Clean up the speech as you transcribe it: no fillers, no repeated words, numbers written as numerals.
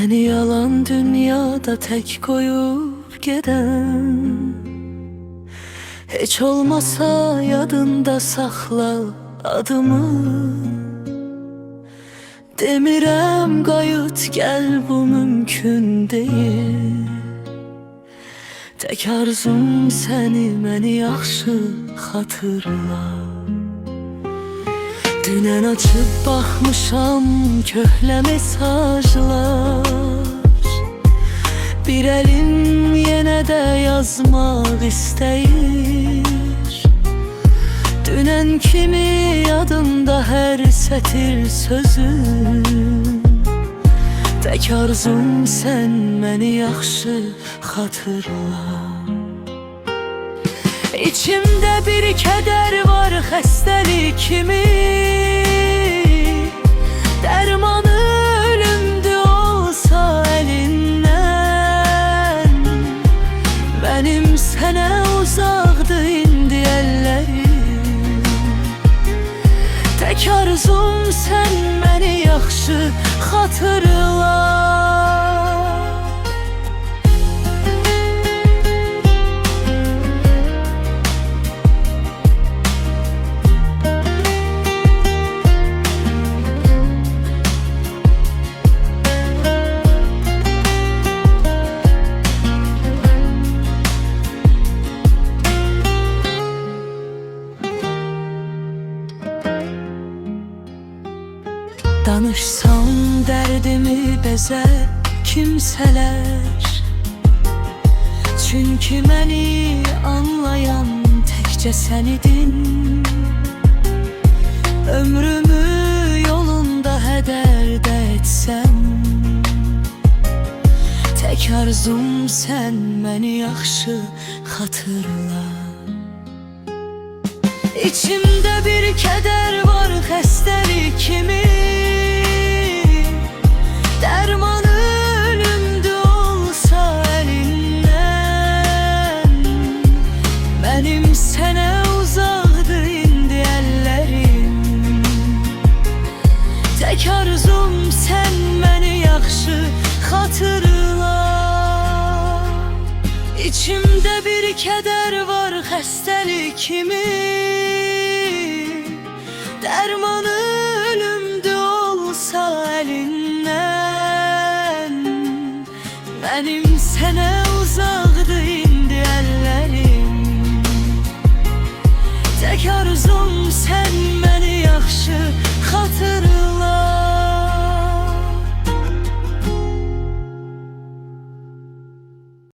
Məni yalan dünyada tək qoyub gedən, heç olmasa yadında saxla adımı. Demirəm qayıt gəl, bu mümkün deyil. Tək arzum səni, məni yaxşı xatırla. Dünən açıb baxmışam köhlə mesajlar, bir əlim yenə də yazmaq istəyir. Dünən kimi yadımda hər sətir sözüm. Tək arzum sən, məni yaxşı xatırla. İçimdə bir kədər var xəstəlik kimi, dərmanı ölümdü olsa əlindən. Mənim sənə uzaqdı indi əllərim. Tək arzum sən, məni yaxşı xatırla. Danışsam dərdimi bezər kimsələr, çünki məni anlayan təkcə sən idin. Ömrümü yolunda hədər də etsəm, tək arzum sən, məni yaxşı xatırla. İçimdə bir kədər var xəstəlik kimi, dərmanı ölümdü olsa əlindən. Mənim sənə uzaqdı indi əllərim. Tək arzum sən, məni yaxşı xatırla. İçimdə bir kədər var xəstəlik kimi, dərmanı ölümdü olsa əlindən. Mənim sənə uzaq